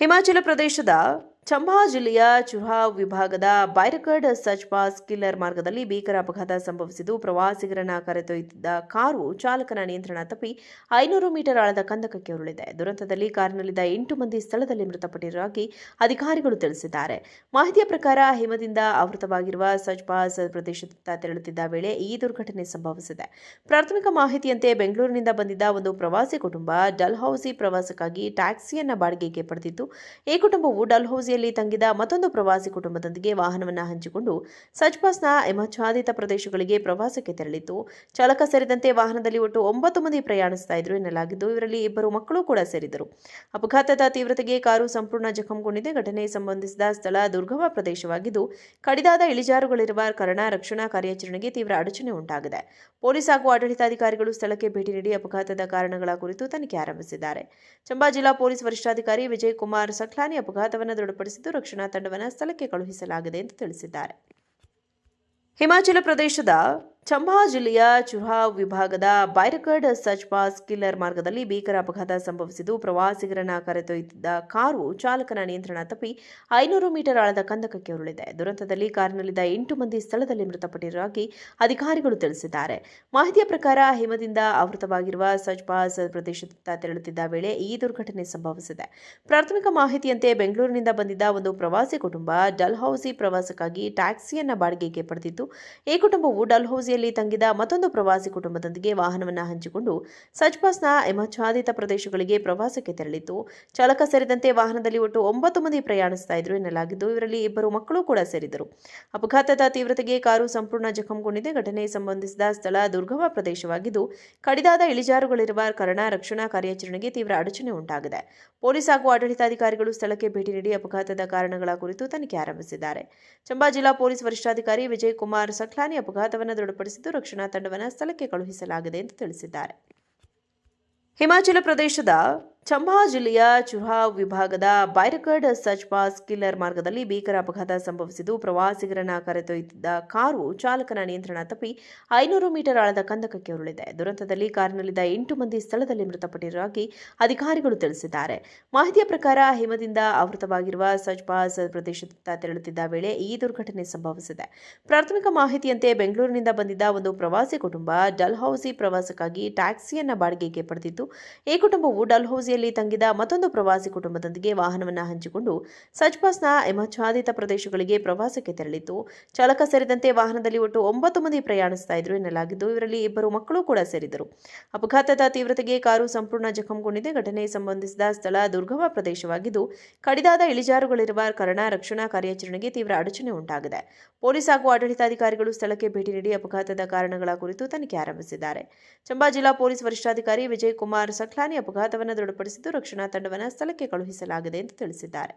ಹಿಮಾಚಲ ಪ್ರದೇಶದ ಚಂಬಾ ಜಿಲ್ಲೆಯ ಚುಹಾ ವಿಭಾಗದ ಬೈರಗಢ್ ಸಚ್ ಪಾಸ್ ಕಿಲ್ಲರ್ ಮಾರ್ಗದಲ್ಲಿ ಭೀಕರ ಅಪಘಾತ ಸಂಭವಿಸಿದ್ದು ಪ್ರವಾಸಿಗರನ್ನ ಕರೆದೊಯ್ಯುತ್ತಿದ್ದ ಕಾರು ಚಾಲಕನ ನಿಯಂತ್ರಣ ತಪ್ಪಿ 500 ಮೀಟರ್ ಆಳದ ಕಂದಕಕ್ಕೆ ಉರುಳಿದೆ. ದುರಂತದಲ್ಲಿ ಕಾರಿನಲ್ಲಿದ್ದ 8 ಮಂದಿ ಸ್ಥಳದಲ್ಲಿ ಮೃತಪಟ್ಟಿರುವುದಾಗಿ ಅಧಿಕಾರಿಗಳು ತಿಳಿಸಿದ್ದಾರೆ. ಮಾಹಿತಿಯ ಪ್ರಕಾರ ಹಿಮದಿಂದ ಆವೃತವಾಗಿರುವ ಸಚ್ ಪಾಸ್ ಪ್ರದೇಶದತ್ತ ತೆರಳುತ್ತಿದ್ದ ವೇಳೆ ಈ ದುರ್ಘಟನೆ ಸಂಭವಿಸಿದೆ. ಪ್ರಾಥಮಿಕ ಮಾಹಿತಿಯಂತೆ ಬೆಂಗಳೂರಿನಿಂದ ಬಂದಿದ್ದ ಒಂದು ಪ್ರವಾಸಿ ಕುಟುಂಬ ಡಲ್ಹೌಸಿ ಪ್ರವಾಸಕ್ಕಾಗಿ ಟ್ಯಾಕ್ಸಿಯನ್ನ ಬಾಡಿಗೆಗೆ ಪಡೆದಿದ್ದು, ಈ ಕುಟುಂಬವು ಡಲ್ಹೌಸಿ ತಂಗಿದ ಮತ್ತೊಂದು ಪ್ರವಾಸಿ ಕುಟುಂಬದೊಂದಿಗೆ ವಾಹನವನ್ನು ಹಂಚಿಕೊಂಡು ಸಚ್ ಪಾಸ್ನ ಹಿಮಚ್ಛಾದಿತ ಪ್ರದೇಶಗಳಿಗೆ ಪ್ರವಾಸಕ್ಕೆ ತೆರಳಿತ್ತು. ಚಾಲಕ ಸೇರಿದಂತೆ ವಾಹನದಲ್ಲಿ ಒಟ್ಟು 9 ಮಂದಿ ಪ್ರಯಾಣಿಸ್ತಾ ಇದ್ರು ಎನ್ನಲಾಗಿದ್ದು, ಇವರಲ್ಲಿ 2 ಮಕ್ಕಳು ಕೂಡ ಸೇರಿದರು. ಅಪಘಾತದ ತೀವ್ರತೆಗೆ ಕಾರು ಸಂಪೂರ್ಣ ಜಖಂಗೊಂಡಿದೆ. ಘಟನೆ ಸಂಬಂಧಿಸಿದ ಸ್ಥಳ ದುರ್ಗಮ ಪ್ರದೇಶವಾಗಿದ್ದು, ಕಡಿದಾದ ಇಳಿಜಾರುಗಳಿರುವ ಕಾರಣ ರಕ್ಷಣಾ ಕಾರ್ಯಾಚರಣೆಗೆ ತೀವ್ರ ಅಡಚಣೆ ಉಂಟಾಗಿದೆ. ಪೊಲೀಸ್ ಹಾಗೂ ಆಡಳಿತಾಧಿಕಾರಿಗಳು ಸ್ಥಳಕ್ಕೆ ಭೇಟಿ ನೀಡಿ ಅಪಘಾತದ ಕಾರಣಗಳ ಕುರಿತು ತನಿಖೆ ಆರಂಭಿಸಿದ್ದಾರೆ. ಚಂಬಾ ಜಿಲ್ಲಾ ಪೊಲೀಸ್ ವರಿಷ್ಠಾಧಿಕಾರಿ ವಿಜಯ್ ಕುಮಾರ್ ಸಕ್ಲಾನಿ ಅಪಘಾತವನ್ನು ದೃಢಪಡಿಸಿದ್ದು, ರಕ್ಷಣಾ ತಂಡವನ್ನು ಸ್ಥಳಕ್ಕೆ ಕಳುಹಿಸಲಾಗಿದೆ ಎಂದು ತಿಳಿಸಿದ್ದಾರೆ. ಹಿಮಾಚಲ ಪ್ರದೇಶದ ಚಂಬಾ ಜಿಲ್ಲೆಯ ಚುಹಾ ವಿಭಾಗದ ಬೈರಗಢ್ ಸಚ್ ಪಾಸ್ ಕಿಲ್ಲರ್ ಮಾರ್ಗದಲ್ಲಿ ಭೀಕರ ಅಪಘಾತ ಸಂಭವಿಸಿದ್ದು, ಪ್ರವಾಸಿಗರನ್ನ ಕರೆದೊಯ್ಯುತ್ತಿದ್ದ ಕಾರು ಚಾಲಕನ ನಿಯಂತ್ರಣ ತಪ್ಪಿ 500 ಮೀಟರ್ ಆಳದ ಕಂದಕಕ್ಕೆ ಉರುಳಿದೆ. ದುರಂತದಲ್ಲಿ ಕಾರಿನಲ್ಲಿದ್ದ 8 ಮಂದಿ ಸ್ಥಳದಲ್ಲಿ ಮೃತಪಟ್ಟಿರುವುದಾಗಿ ಅಧಿಕಾರಿಗಳು ತಿಳಿಸಿದ್ದಾರೆ. ಮಾಹಿತಿಯ ಪ್ರಕಾರ ಹಿಮದಿಂದ ಆವೃತವಾಗಿರುವ ಸಚ್ ಪಾಸ್ ಪ್ರದೇಶದತ್ತ ತೆರಳುತ್ತಿದ್ದ ವೇಳೆ ಈ ದುರ್ಘಟನೆ ಸಂಭವಿಸಿದೆ. ಪ್ರಾಥಮಿಕ ಮಾಹಿತಿಯಂತೆ ಬೆಂಗಳೂರಿನಿಂದ ಬಂದಿದ್ದ ಒಂದು ಪ್ರವಾಸಿ ಕುಟುಂಬ ಡಲ್ಹೌಸಿ ಪ್ರವಾಸಕ್ಕಾಗಿ ಟ್ಯಾಕ್ಸಿಯನ್ನ ಬಾಡಿಗೆಗೆ ಪಡೆದಿದ್ದು, ಈ ಕುಟುಂಬವು ಡಲ್ಹೌಸಿ ತಂಗಿದ ಮತ್ತೊಂದು ಪ್ರವಾಸಿ ಕುಟುಂಬದೊಂದಿಗೆ ವಾಹನವನ್ನು ಹಂಚಿಕೊಂಡು ಸಚ್ ಪಾಸ್ನ ಹಿಮಚ್ಛಾದಿತ ಪ್ರದೇಶಗಳಿಗೆ ಪ್ರವಾಸಕ್ಕೆ ತೆರಳಿತ್ತು. ಚಾಲಕ ಸೇರಿದಂತೆ ವಾಹನದಲ್ಲಿ ಒಟ್ಟು 9 ಮಂದಿ ಪ್ರಯಾಣಿಸ್ತಾ ಇದ್ರು ಎನ್ನಲಾಗಿದ್ದು, ಇವರಲ್ಲಿ 2 ಮಕ್ಕಳು ಕೂಡ ಸೇರಿದರು. ಅಪಘಾತದ ತೀವ್ರತೆಗೆ ಕಾರು ಸಂಪೂರ್ಣ ಜಖಂಗೊಂಡಿದೆ. ಘಟನೆ ಸಂಬಂಧಿಸಿದ ಸ್ಥಳ ದುರ್ಗಮ ಪ್ರದೇಶವಾಗಿದ್ದು, ಕಡಿದಾದ ಇಳಿಜಾರುಗಳಿರುವ ಕಾರಣ ರಕ್ಷಣಾ ಕಾರ್ಯಾಚರಣೆಗೆ ತೀವ್ರ ಅಡಚಣೆ ಉಂಟಾಗಿದೆ. ಪೊಲೀಸ್ ಹಾಗೂ ಆಡಳಿತಾಧಿಕಾರಿಗಳು ಸ್ಥಳಕ್ಕೆ ಭೇಟಿ ನೀಡಿ ಅಪಘಾತದ ಕಾರಣಗಳ ಕುರಿತು ತನಿಖೆ ಆರಂಭಿಸಿದ್ದಾರೆ. ಚಂಬಾ ಜಿಲ್ಲಾ ಪೊಲೀಸ್ ವರಿಷ್ಠಾಧಿಕಾರಿ ವಿಜಯ್ ಕುಮಾರ್ ಸಕ್ಲಾನಿ ಅಪಘಾತವನ್ನು ದೃಢಪಡಿಸಿದ್ದು, ರಕ್ಷಣಾ ತಂಡವನ್ನು ಸ್ಥಳಕ್ಕೆ ಕಳುಹಿಸಲಾಗಿದೆ ಎಂದು ತಿಳಿಸಿದ್ದಾರೆ. ಹಿಮಾಚಲ ಪ್ರದೇಶದ ಚಂಬಾ ಜಿಲ್ಲೆಯ ಚುಹಾ ವಿಭಾಗದ ಬೈರಗಢ್ ಸಚ್ ಪಾಸ್ ಕಿಲ್ಲರ್ ಮಾರ್ಗದಲ್ಲಿ ಭೀಕರ ಅಪಘಾತ ಸಂಭವಿಸಿದ್ದು, ಪ್ರವಾಸಿಗರನ್ನ ಕರೆದೊಯ್ಯುತ್ತಿದ್ದ ಕಾರು ಚಾಲಕನ ನಿಯಂತ್ರಣ ತಪ್ಪಿ 500 ಮೀಟರ್ ಆಳದ ಕಂದಕಕ್ಕೆ ಉರುಳಿದೆ. ದುರಂತದಲ್ಲಿ ಕಾರಿನಲ್ಲಿದ್ದ 8 ಮಂದಿ ಸ್ಥಳದಲ್ಲಿ ಮೃತಪಟ್ಟಿರುವುದಾಗಿ ಅಧಿಕಾರಿಗಳು ತಿಳಿಸಿದ್ದಾರೆ. ಮಾಹಿತಿಯ ಪ್ರಕಾರ ಹಿಮದಿಂದ ಆವೃತವಾಗಿರುವ ಸಚ್ ಪಾಸ್ ಪ್ರದೇಶದತ್ತ ತೆರಳುತ್ತಿದ್ದ ವೇಳೆ ಈ ದುರ್ಘಟನೆ ಸಂಭವಿಸಿದೆ. ಪ್ರಾಥಮಿಕ ಮಾಹಿತಿಯಂತೆ ಬೆಂಗಳೂರಿನಿಂದ ಬಂದಿದ್ದ ಒಂದು ಪ್ರವಾಸಿ ಕುಟುಂಬ ಡಲ್ಹೌಸಿ ಪ್ರವಾಸಕ್ಕಾಗಿ ಟ್ಯಾಕ್ಸಿಯನ್ನ ಬಾಡಿಗೆಗೆ ಪಡೆದಿದ್ದು, ಈ ಕುಟುಂಬವು ಡಲ್ಹೌಸಿ ತಂಗಿದ ಮತ್ತೊಂದು ಪ್ರವಾಸಿ ಕುಟುಂಬದೊಂದಿಗೆ ವಾಹನವನ್ನು ಹಂಚಿಕೊಂಡು ಸಚ್ ಪಾಸ್ನ ಹಿಮಚ್ಛಾದಿತ ಪ್ರದೇಶಗಳಿಗೆ ಪ್ರವಾಸಕ್ಕೆ ತೆರಳಿತ್ತು. ಚಾಲಕ ಸೇರಿದಂತೆ ವಾಹನದಲ್ಲಿ ಒಟ್ಟು 9 ಮಂದಿ ಪ್ರಯಾಣಿಸ್ತಾ ಇದ್ರು ಎನ್ನಲಾಗಿದ್ದು, ಇವರಲ್ಲಿ 2 ಮಕ್ಕಳು ಕೂಡ ಸೇರಿದರು. ಅಪಘಾತದ ತೀವ್ರತೆಗೆ ಕಾರು ಸಂಪೂರ್ಣ ಜಖಂಗೊಂಡಿದೆ. ಘಟನೆ ಸಂಬಂಧಿಸಿದ ಸ್ಥಳ ದುರ್ಗಮ ಪ್ರದೇಶವಾಗಿದ್ದು, ಕಡಿದಾದ ಇಳಿಜಾರುಗಳಿರುವ ಕಾರಣ ರಕ್ಷಣಾ ಕಾರ್ಯಾಚರಣೆಗೆ ತೀವ್ರ ಅಡಚಣೆ ಉಂಟಾಗಿದೆ. ಪೊಲೀಸ್ ಹಾಗೂ ಆಡಳಿತಾಧಿಕಾರಿಗಳು ಸ್ಥಳಕ್ಕೆ ಭೇಟಿ ನೀಡಿ ಅಪಘಾತದ ಕಾರಣಗಳ ಕುರಿತು ತನಿಖೆ ಆರಂಭಿಸಿದ್ದಾರೆ. ಚಂಬಾ ಜಿಲ್ಲಾ ಪೊಲೀಸ್ ವರಿಷ್ಠಾಧಿಕಾರಿ ವಿಜಯ್ ಕುಮಾರ್ ಸಕ್ಲಾನಿ ಅಪಘಾತವನ್ನು ದೃಢಪಡಿಸಿದ್ದು, ರಕ್ಷಣಾ ತಂಡವನ್ನು ಸ್ಥಳಕ್ಕೆ ಕಳುಹಿಸಲಾಗಿದೆ ಎಂದು ತಿಳಿಸಿದ್ದಾರೆ.